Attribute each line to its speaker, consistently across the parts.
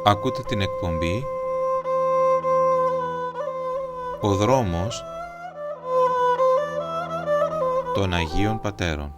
Speaker 1: Ακούτε την εκπομπή «Ο δρόμος των Αγίων Πατέρων».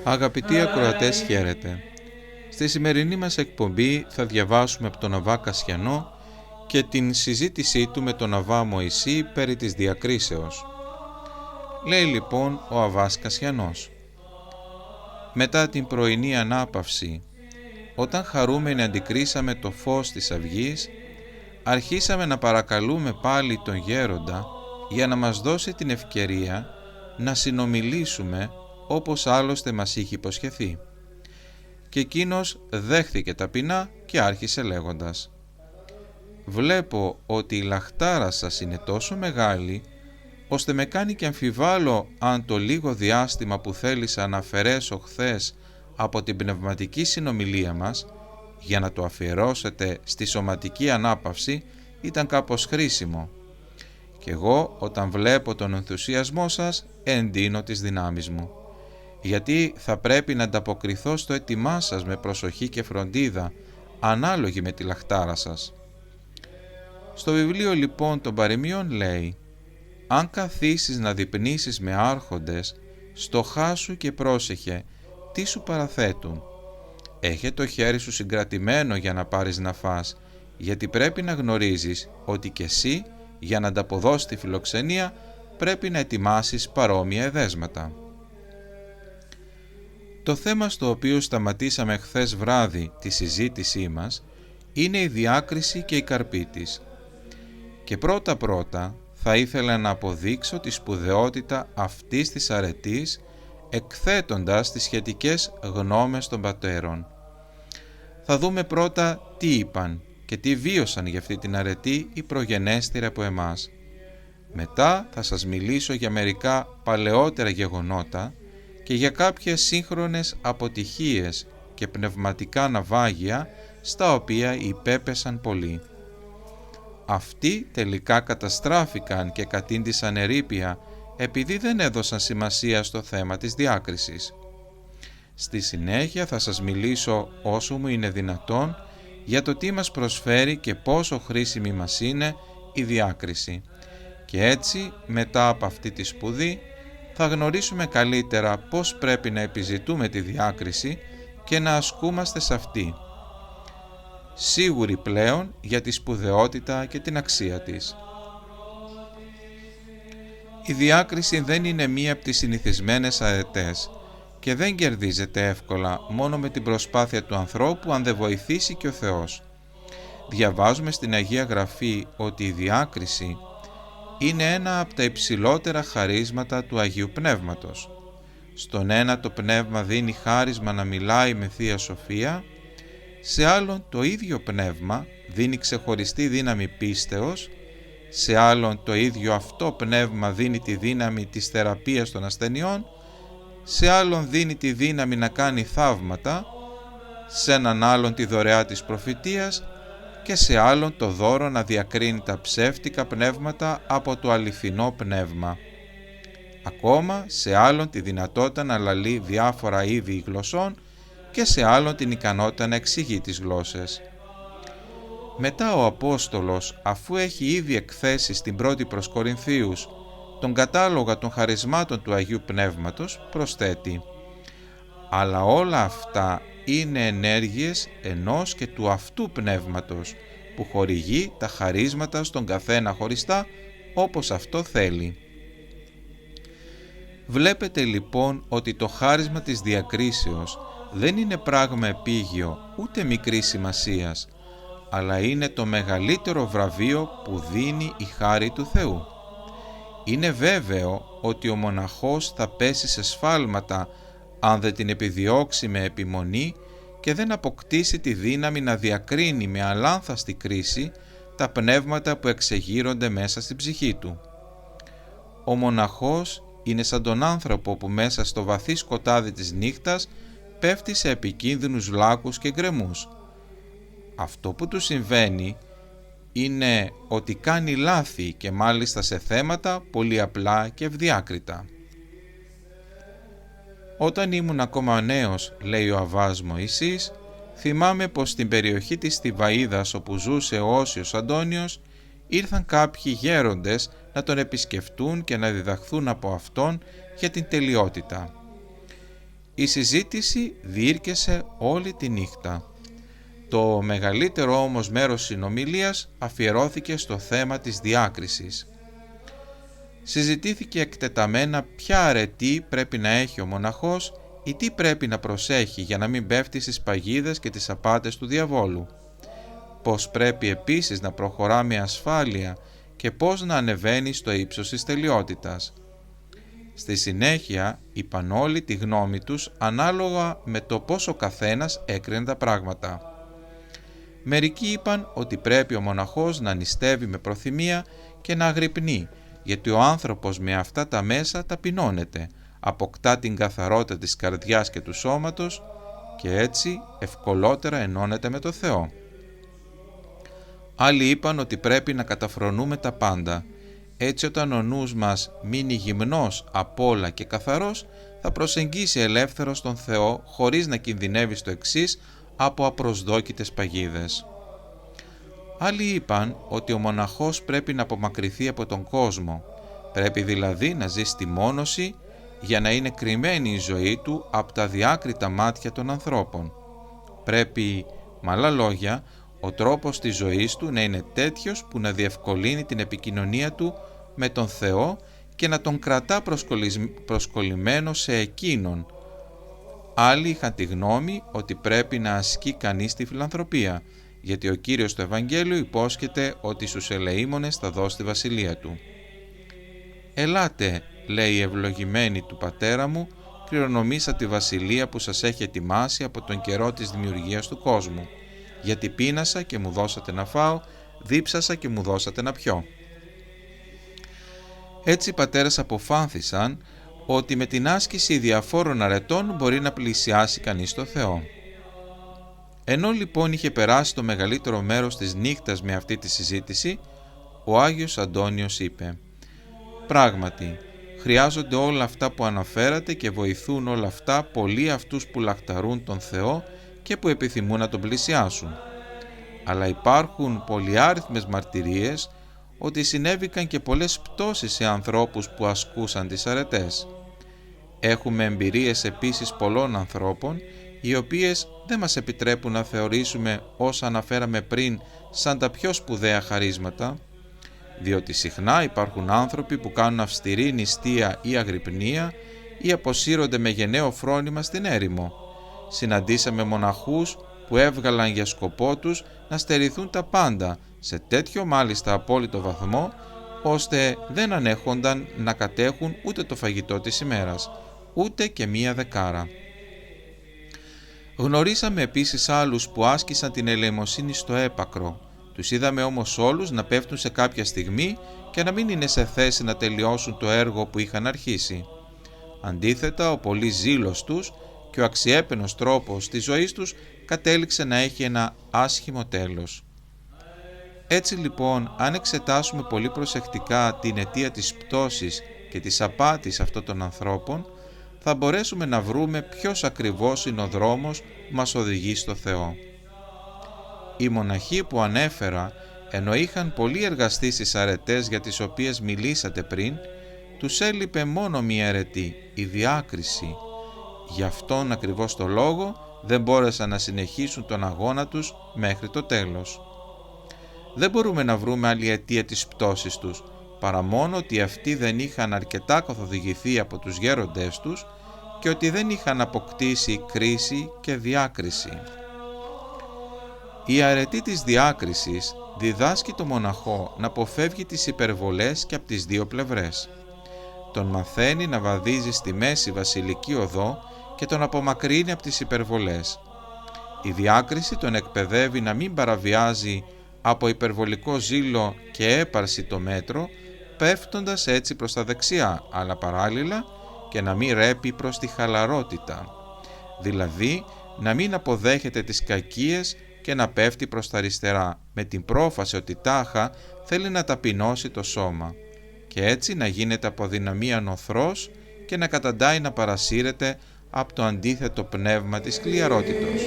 Speaker 1: Αγαπητοί ακροατές, χαίρετε. Στη σημερινή μας εκπομπή θα διαβάσουμε από τον Αββά Κασιανό και την συζήτησή του με τον Αββά Μωυσή περί της διακρίσεως. Λέει λοιπόν ο Αββάς Κασιανός: μετά την πρωινή ανάπαυση, όταν χαρούμενοι αντικρίσαμε το φως της αυγής, αρχίσαμε να παρακαλούμε πάλι τον Γέροντα για να μας δώσει την ευκαιρία να συνομιλήσουμε όπως άλλωστε μας είχε υποσχεθεί. Και εκείνος δέχθηκε ταπεινά και άρχισε λέγοντας: «Βλέπω ότι η λαχτάρα σας είναι τόσο μεγάλη, ώστε με κάνει και αμφιβάλλω αν το λίγο διάστημα που θέλησα να αφαιρέσω χθες από την πνευματική συνομιλία μας, για να το αφιερώσετε στη σωματική ανάπαυση, ήταν κάπως χρήσιμο. Και εγώ όταν βλέπω τον ενθουσιασμό σας, εντείνω τις δυνάμεις μου. Γιατί θα πρέπει να ανταποκριθώ στο αίτημά σας με προσοχή και φροντίδα, ανάλογη με τη λαχτάρα σας». Στο βιβλίο λοιπόν των παροιμιών λέει: «Αν καθίσεις να διπνήσεις με άρχοντες, στοχάσου και πρόσεχε τι σου παραθέτουν. Έχε το χέρι σου συγκρατημένο για να πάρεις να φας, γιατί πρέπει να γνωρίζεις ότι και εσύ για να ανταποδώσεις τη φιλοξενία πρέπει να ετοιμάσεις παρόμοια εδέσματα». Το θέμα στο οποίο σταματήσαμε χθες βράδυ τη συζήτησή μας είναι η διάκριση και η καρπή της. Και πρώτα θα ήθελα να αποδείξω τη σπουδαιότητα αυτής της αρετής εκθέτοντας τις σχετικές γνώμες των πατέρων. θα δούμε πρώτα τι είπαν και τι βίωσαν για αυτή την αρετή οι προγενέστεροι από εμάς. Μετά θα σας μιλήσω για μερικά παλαιότερα γεγονότα και για κάποιες σύγχρονες αποτυχίες και πνευματικά ναυάγια στα οποία υπέπεσαν πολλοί. Αυτοί τελικά καταστράφηκαν και κατήντησαν ερείπια επειδή δεν έδωσαν σημασία στο θέμα της διάκρισης. Στη συνέχεια θα σας μιλήσω όσο μου είναι δυνατόν για το τι μας προσφέρει και πόσο χρήσιμη μας είναι η διάκριση. Και έτσι, μετά από αυτή τη σπουδή, θα γνωρίσουμε καλύτερα πώς πρέπει να επιζητούμε τη διάκριση και να ασκούμαστε σε αυτή, σίγουροι πλέον για τη σπουδαιότητα και την αξία της. Η διάκριση δεν είναι μία από τις συνηθισμένες αρετές και δεν κερδίζεται εύκολα μόνο με την προσπάθεια του ανθρώπου αν δεν βοηθήσει και ο Θεός. Διαβάζουμε στην Αγία Γραφή ότι η διάκριση είναι ένα από τα υψηλότερα χαρίσματα του Αγίου Πνεύματος. Στον ένα το Πνεύμα δίνει χάρισμα να μιλάει με Θεία Σοφία, σε άλλον το ίδιο Πνεύμα δίνει ξεχωριστή δύναμη πίστεως, σε άλλον το ίδιο αυτό Πνεύμα δίνει τη δύναμη της θεραπείας των ασθενειών, σε άλλον δίνει τη δύναμη να κάνει θαύματα, σε έναν άλλον τη δωρεά της προφητείας και σε άλλον το δώρο να διακρίνει τα ψεύτικα πνεύματα από το αληθινό πνεύμα. Ακόμα σε άλλον τη δυνατότητα να λαλεί διάφορα είδη γλωσσών και σε άλλον την ικανότητα να εξηγεί τις γλώσσες. Μετά ο Απόστολος, αφού έχει ήδη εκθέσει στην πρώτη προς Κορινθίους τον κατάλογο των χαρισμάτων του Αγίου Πνεύματος, προσθέτει «Αλλά όλα αυτά είναι ενέργειες ενός και του αυτού Πνεύματος, που χορηγεί τα χαρίσματα στον καθένα χωριστά όπως αυτό θέλει». Βλέπετε λοιπόν ότι το χάρισμα της διακρίσεως δεν είναι πράγμα επίγειο ούτε μικρής σημασίας, αλλά είναι το μεγαλύτερο βραβείο που δίνει η χάρη του Θεού. Είναι βέβαιο ότι ο μοναχός θα πέσει σε σφάλματα αν δεν την επιδιώξει με επιμονή και δεν αποκτήσει τη δύναμη να διακρίνει με αλάνθαστη κρίση τα πνεύματα που εξεγείρονται μέσα στην ψυχή του. Ο μοναχός είναι σαν τον άνθρωπο που μέσα στο βαθύ σκοτάδι της νύχτας πέφτει σε επικίνδυνους λάκους και γκρεμούς. Αυτό που του συμβαίνει είναι ότι κάνει λάθη και μάλιστα σε θέματα πολύ απλά και ευδιάκριτα. Όταν ήμουν ακόμα νέος, λέει ο Αββάς Μωυσής, θυμάμαι πως στην περιοχή της Θηβαΐδας όπου ζούσε ο Όσιος Αντώνιος ήρθαν κάποιοι γέροντες να τον επισκεφτούν και να διδαχθούν από αυτόν για την τελειότητα. Η συζήτηση διήρκεσε όλη τη νύχτα. Το μεγαλύτερο όμως μέρος συνομιλίας αφιερώθηκε στο θέμα της διάκρισης. Συζητήθηκε εκτεταμένα ποια αρετή πρέπει να έχει ο μοναχός ή τι πρέπει να προσέχει για να μην πέφτει στις παγίδες και τις απάτες του διαβόλου. Πώς πρέπει επίσης να προχωρά με ασφάλεια και πώς να ανεβαίνει στο ύψος της τελειότητας. Στη συνέχεια είπαν όλοι τη γνώμη τους ανάλογα με το πώς ο καθένας έκρινε τα πράγματα. Μερικοί είπαν ότι πρέπει ο μοναχός να νηστεύει με προθυμία και να αγρυπνεί, γιατί ο άνθρωπος με αυτά τα μέσα ταπεινώνεται, αποκτά την καθαρότητα της καρδιάς και του σώματος και έτσι ευκολότερα ενώνεται με το Θεό. Άλλοι είπαν ότι πρέπει να καταφρονούμε τα πάντα, έτσι όταν ο νους μας μείνει γυμνός απ' όλα και καθαρός, θα προσεγγίσει ελεύθερος τον Θεό χωρίς να κινδυνεύει στο εξής από απροσδόκητες παγίδες. Άλλοι είπαν ότι ο μοναχός πρέπει να απομακρυνθεί από τον κόσμο, πρέπει δηλαδή να ζει στη μόνωση για να είναι κρυμμένη η ζωή του από τα διάκριτα μάτια των ανθρώπων. Πρέπει, με άλλα λόγια, ο τρόπος της ζωής του να είναι τέτοιος που να διευκολύνει την επικοινωνία του με τον Θεό και να τον κρατά προσκολλημένο σε Εκείνον. Άλλοι είχαν τη γνώμη ότι πρέπει να ασκεί κανείς τη φιλανθρωπία, γιατί ο Κύριος του Ευαγγέλιου υπόσχεται ότι στους ελεήμονες θα δώσει τη βασιλεία του. «Ελάτε», λέει η ευλογημένη του πατέρα μου, «κληρονομήσα τη βασιλεία που σας έχει ετοιμάσει από τον καιρό της δημιουργίας του κόσμου. γιατί πείνασα και μου δώσατε να φάω, δίψασα και μου δώσατε να πιω». Έτσι οι πατέρες αποφάνθησαν ότι με την άσκηση διαφόρων αρετών μπορεί να πλησιάσει κανείς το Θεό. Ενώ λοιπόν είχε περάσει το μεγαλύτερο μέρος της νύχτας με αυτή τη συζήτηση, ο Άγιος Αντώνιος είπε: «Πράγματι, χρειάζονται όλα αυτά που αναφέρατε και βοηθούν όλα αυτά πολλοί αυτούς που λαχταρούν τον Θεό και που επιθυμούν να τον πλησιάσουν. Αλλά υπάρχουν πολυάριθμες μαρτυρίες ότι συνέβηκαν και πολλές πτώσεις σε ανθρώπους που ασκούσαν τις αρετές. Έχουμε εμπειρίες επίσης πολλών ανθρώπων, οι οποίες δεν μας επιτρέπουν να θεωρήσουμε όσα αναφέραμε πριν σαν τα πιο σπουδαία χαρίσματα, διότι συχνά υπάρχουν άνθρωποι που κάνουν αυστηρή νηστεία ή αγρυπνία ή αποσύρονται με γενναίο φρόνημα στην έρημο. Συναντήσαμε μοναχούς που έβγαλαν για σκοπό τους να στερηθούν τα πάντα, σε τέτοιο μάλιστα απόλυτο βαθμό, ώστε δεν ανέχονταν να κατέχουν ούτε το φαγητό της ημέρας, ούτε και μία δεκάρα. Γνωρίσαμε επίσης άλλους που άσκησαν την ελεημοσύνη στο έπακρο. Τους είδαμε όμως όλους να πέφτουν σε κάποια στιγμή και να μην είναι σε θέση να τελειώσουν το έργο που είχαν αρχίσει. Αντίθετα, ο πολύς ζήλος τους και ο αξιέπαινος τρόπος της ζωής τους κατέληξε να έχει ένα άσχημο τέλος. Έτσι λοιπόν, αν εξετάσουμε πολύ προσεκτικά την αιτία της πτώσης και της απάτης αυτών των ανθρώπων, θα μπορέσουμε να βρούμε ποιος ακριβώς είναι ο δρόμος που μας οδηγεί στο Θεό. Οι μοναχοί που ανέφερα, ενώ είχαν πολύ εργαστεί στις αρετές για τις οποίες μιλήσατε πριν, τους έλειπε μόνο μία αρετή, η διάκριση. Γι' αυτόν ακριβώς το λόγο δεν μπόρεσαν να συνεχίσουν τον αγώνα τους μέχρι το τέλος. Δεν μπορούμε να βρούμε άλλη αιτία της πτώσης τους, παρά μόνο ότι αυτοί δεν είχαν αρκετά καθοδηγηθεί από τους γέροντές τους και ότι δεν είχαν αποκτήσει κρίση και διάκριση. Η αρετή της διάκρισης διδάσκει το μοναχό να αποφεύγει τις υπερβολές και από τις δύο πλευρές. Τον μαθαίνει να βαδίζει στη μέση βασιλική οδό και τον απομακρύνει από τις υπερβολές. Η διάκριση τον εκπαιδεύει να μην παραβιάζει από υπερβολικό ζήλο και έπαρση το μέτρο, πέφτοντας έτσι προς τα δεξιά, αλλά παράλληλα και να μην ρέπει προς τη χαλαρότητα, δηλαδή να μην αποδέχεται τις κακίες και να πέφτει προς τα αριστερά, με την πρόφαση ότι τάχα θέλει να ταπεινώσει το σώμα και έτσι να γίνεται από αδυναμία νοθρός και να καταντάει να παρασύρεται από το αντίθετο πνεύμα της χλιαρότητος.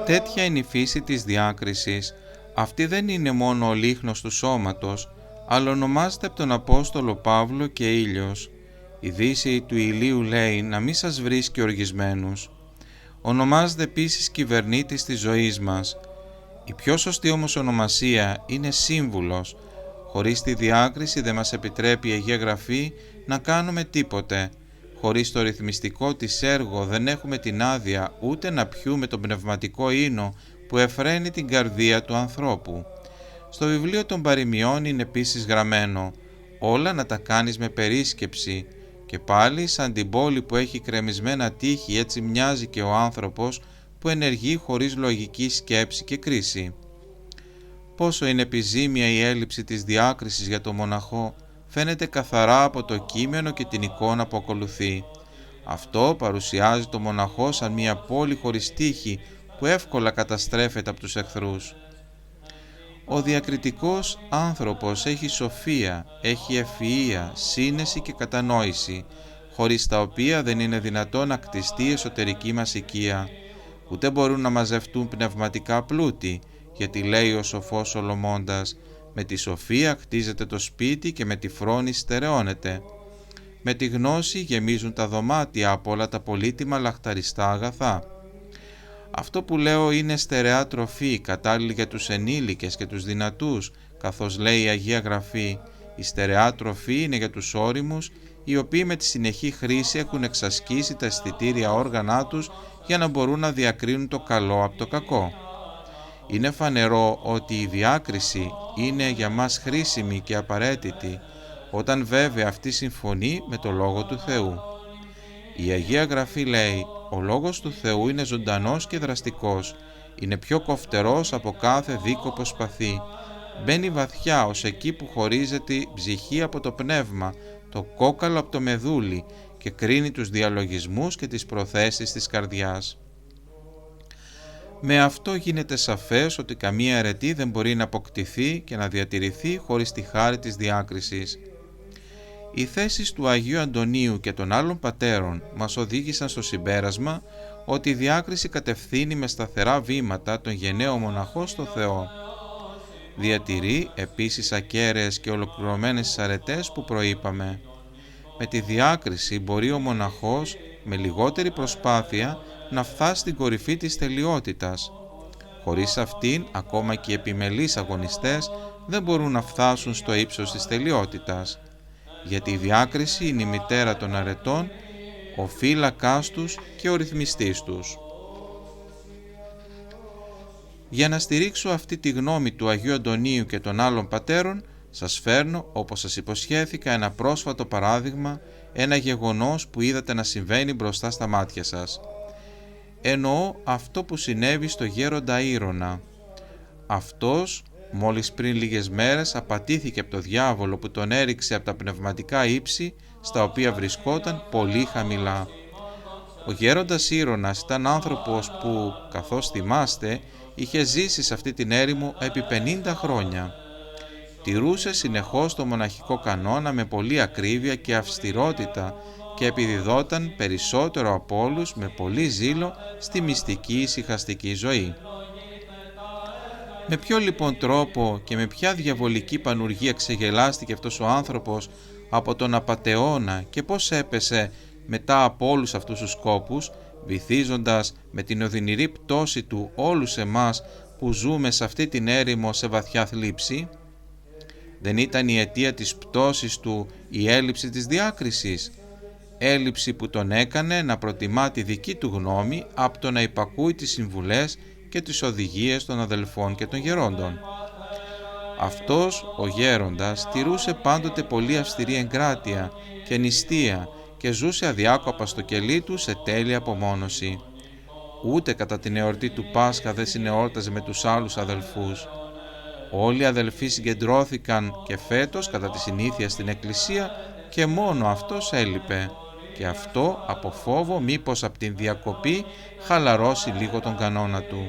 Speaker 1: Τέτοια είναι η φύση της διάκρισης. Αυτή δεν είναι μόνο ο λίχνος του σώματος, αλλά ονομάζεται από τον Απόστολο Παύλο και ήλιος. Η δύση του ηλίου λέει να μην σας βρίσκει οργισμένους. Ονομάζεται επίσης κυβερνήτης της ζωής μας. Η πιο σωστή όμως ονομασία είναι σύμβουλος. Χωρίς τη διάκριση δεν μας επιτρέπει η Αγία Γραφή να κάνουμε τίποτε. Χωρίς το ρυθμιστικό της έργο δεν έχουμε την άδεια ούτε να πιούμε τον πνευματικό ίνο που εφραίνει την καρδία του ανθρώπου. Στο βιβλίο των Παροιμιών είναι επίσης γραμμένο «Όλα να τα κάνεις με περίσκεψη» και πάλι σαν την πόλη που έχει κρεμισμένα τείχη έτσι μοιάζει και ο άνθρωπος που ενεργεί χωρίς λογική σκέψη και κρίση. Πόσο είναι επιζήμια η έλλειψη της διάκρισης για τον μοναχό φαίνεται καθαρά από το κείμενο και την εικόνα που ακολουθεί. Αυτό παρουσιάζει το μοναχό σαν μια πόλη χωρίς τείχη που εύκολα καταστρέφεται από τους εχθρούς. Ο διακριτικός άνθρωπος έχει σοφία, έχει ευφυΐα, σύνεση και κατανόηση, χωρίς τα οποία δεν είναι δυνατόν να κτιστεί η εσωτερική μας οικία. Ούτε μπορούν να μαζευτούν πνευματικά πλούτη, γιατί λέει ο σοφός Σολομώντας, με τη σοφία χτίζεται το σπίτι και με τη φρόνη στερεώνεται. Με τη γνώση γεμίζουν τα δωμάτια από όλα τα πολύτιμα λαχταριστά αγαθά. Αυτό που λέω είναι στερεά τροφή, κατάλληλη για τους ενήλικες και τους δυνατούς, καθώς λέει η Αγία Γραφή. Η στερεά τροφή είναι για τους ώριμους, οι οποίοι με τη συνεχή χρήση έχουν εξασκήσει τα αισθητήρια όργανά τους για να μπορούν να διακρίνουν το καλό από το κακό. Είναι φανερό ότι η διάκριση είναι για μας χρήσιμη και απαραίτητη, όταν βέβαια αυτή συμφωνεί με το Λόγο του Θεού. Η Αγία Γραφή λέει: «Ο Λόγος του Θεού είναι ζωντανός και δραστικός, είναι πιο κοφτερός από κάθε δίκοπο σπαθί. Μπαίνει βαθιά ως εκεί που χωρίζεται η ψυχή από το πνεύμα, το κόκαλο από το μεδούλι και κρίνει τους διαλογισμούς και τις προθέσεις της καρδιάς». Με αυτό γίνεται σαφές ότι καμία αιρετή δεν μπορεί να αποκτηθεί και να διατηρηθεί χωρίς τη χάρη της διάκρισης. Οι θέσεις του Αγίου Αντωνίου και των άλλων πατέρων μας οδήγησαν στο συμπέρασμα ότι η διάκριση κατευθύνει με σταθερά βήματα τον γενναίο μοναχό στο Θεό. Διατηρεί επίσης ακέραιες και ολοκληρωμένες αρετές που προείπαμε. Με τη διάκριση μπορεί ο μοναχός με λιγότερη προσπάθεια να φτάσει στην κορυφή της τελειότητας. Χωρίς αυτήν, ακόμα και οι επιμελείς αγωνιστές δεν μπορούν να φτάσουν στο ύψος της τελειότητας. Γιατί η διάκριση είναι η μητέρα των αρετών, ο φύλακάς τους και ο ρυθμιστής τους. Για να στηρίξω αυτή τη γνώμη του Αγίου Αντωνίου και των άλλων πατέρων, σας φέρνω, όπως σας υποσχέθηκα, ένα πρόσφατο παράδειγμα, ένα γεγονός που είδατε να συμβαίνει μπροστά στα μάτια σας. Εννοώ αυτό που συνέβη στο γέροντα Ήρωνα. Αυτός μόλις πριν λίγες μέρες απατήθηκε από το διάβολο που τον έριξε από τα πνευματικά ύψη στα οποία βρισκόταν πολύ χαμηλά. Ο γέροντας Ήρωνας ήταν άνθρωπος που, καθώς θυμάστε, είχε ζήσει σε αυτή την έρημο επί 50 χρόνια. Τηρούσε συνεχώς το μοναχικό κανόνα με πολλή ακρίβεια και αυστηρότητα και επιδιδόταν περισσότερο από όλους με πολύ ζήλο στη μυστική ησυχαστική ζωή. Με ποιο λοιπόν τρόπο και με ποια διαβολική πανουργία ξεγελάστηκε αυτός ο άνθρωπος από τον απατεώνα και πώς έπεσε μετά από όλους αυτούς τους σκόπους, βυθίζοντας με την οδυνηρή πτώση του όλους εμάς που ζούμε σε αυτή την έρημο σε βαθιά θλίψη? Δεν ήταν η αιτία της πτώσης του η έλλειψη της διάκρισης, έλλειψη που τον έκανε να προτιμά τη δική του γνώμη από το να υπακούει τις συμβουλές και τις οδηγίες των αδελφών και των γερόντων. Αυτός ο γέροντας τηρούσε πάντοτε πολύ αυστηρή εγκράτεια και νηστεία και ζούσε αδιάκοπα στο κελί του σε τέλεια απομόνωση. Ούτε κατά την εορτή του Πάσχα δεν συνεόρταζε με τους άλλους αδελφούς. Όλοι οι αδελφοί συγκεντρώθηκαν και φέτος κατά τη συνήθεια στην εκκλησία και μόνο αυτός έλειπε, και αυτό από φόβο μήπως από την διακοπή χαλαρώσει λίγο τον κανόνα του.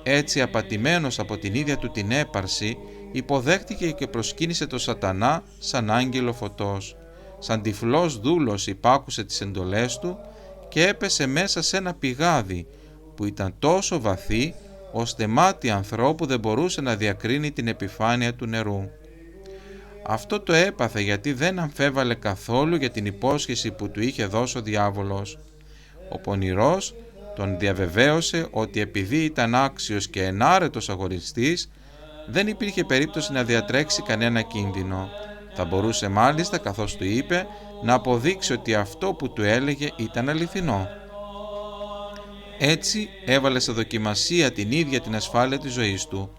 Speaker 1: Έτσι, απατημένος από την ίδια του την έπαρση, υποδέχτηκε και προσκύνησε το σατανά σαν άγγελο φωτός. Σαν τυφλός δούλος υπάκουσε τις εντολές του και έπεσε μέσα σε ένα πηγάδι που ήταν τόσο βαθύ ώστε μάτι ανθρώπου δεν μπορούσε να διακρίνει την επιφάνεια του νερού. Αυτό το έπαθε γιατί δεν αμφέβαλε καθόλου για την υπόσχεση που του είχε δώσει ο διάβολος. Ο πονηρός τον διαβεβαίωσε ότι επειδή ήταν άξιος και ενάρετος αγωνιστής, δεν υπήρχε περίπτωση να διατρέξει κανένα κίνδυνο. Θα μπορούσε μάλιστα, καθώς του είπε, να αποδείξει ότι αυτό που του έλεγε ήταν αληθινό. Έτσι έβαλε σε δοκιμασία την ίδια την ασφάλεια της ζωής του.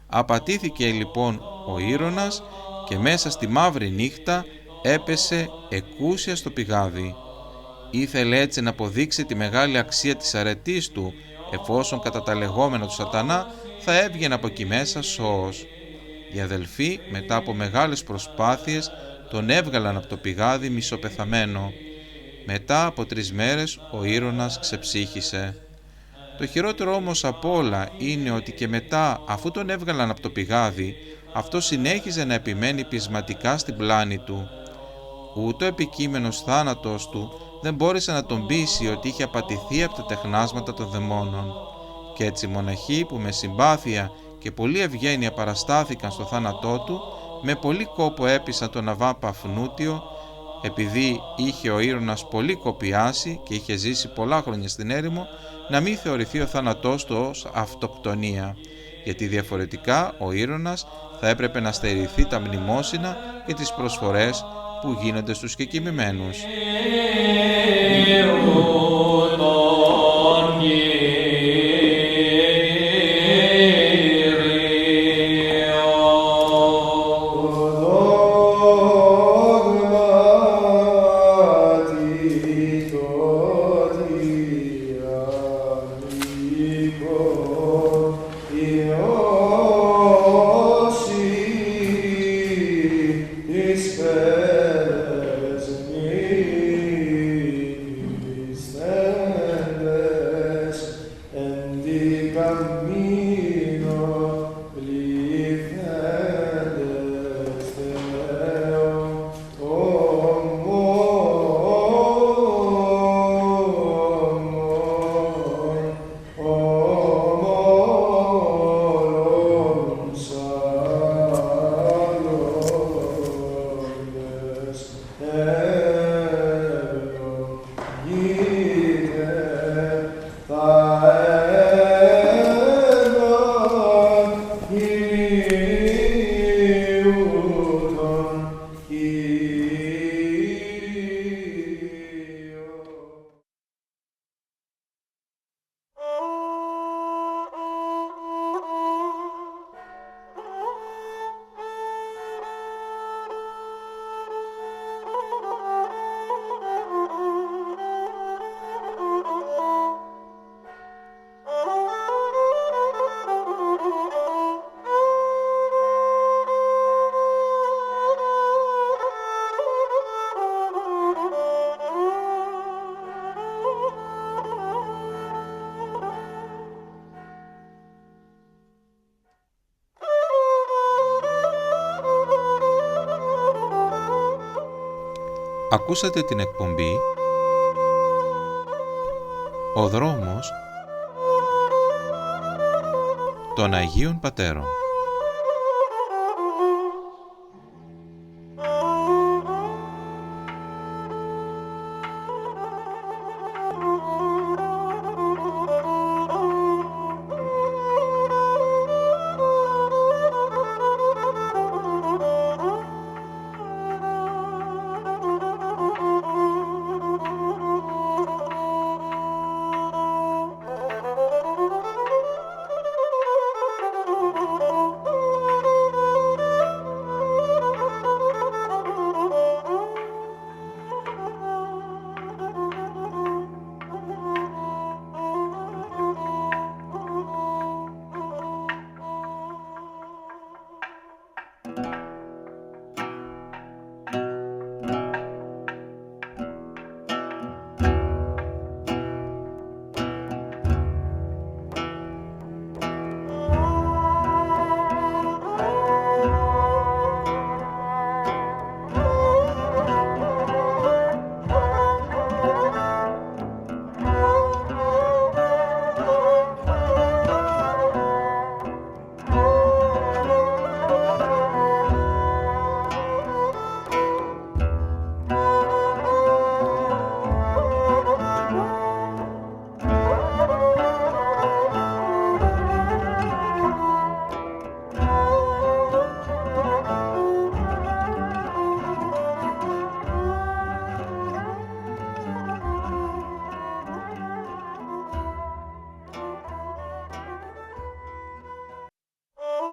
Speaker 1: Απατήθηκε λοιπόν ο Ήρωνας και μέσα στη μαύρη νύχτα έπεσε εκούσια στο πηγάδι. Ήθελε έτσι να αποδείξει τη μεγάλη αξία της αρετής του, εφόσον κατά τα λεγόμενα του σατανά θα έβγαινε από εκεί μέσα σώος. Οι αδελφοί μετά από μεγάλες προσπάθειες τον έβγαλαν από το πηγάδι μισοπεθαμένο. Μετά από 3 μέρες ο Ήρωνας ξεψύχησε. Το χειρότερο όμως απ' όλα είναι ότι και μετά, αφού τον έβγαλαν από το πηγάδι, αυτό συνέχιζε να επιμένει πεισματικά στην πλάνη του. Ούτε ο επικείμενος θάνατος του δεν μπόρεσε να τον πείσει ότι είχε απατηθεί από τα τεχνάσματα των δαιμόνων. Κι έτσι οι μοναχοί, που με συμπάθεια και πολλή ευγένεια παραστάθηκαν στο θάνατό του, με πολύ κόπο έπεισαν τον Αββά Παφνούτιο, επειδή είχε ο Ήρωνας πολύ κοπιάσει και είχε ζήσει πολλά χρόνια στην έρημο, να μην θεωρηθεί ο θάνατός του ως αυτοκτονία, γιατί διαφορετικά ο Ήρωνας θα έπρεπε να στερηθεί τα μνημόσυνα και τις προσφορές που γίνονται στους κεκοιμημένους. Ακούσατε την εκπομπή «Ο δρόμος των Αγίων Πατέρων».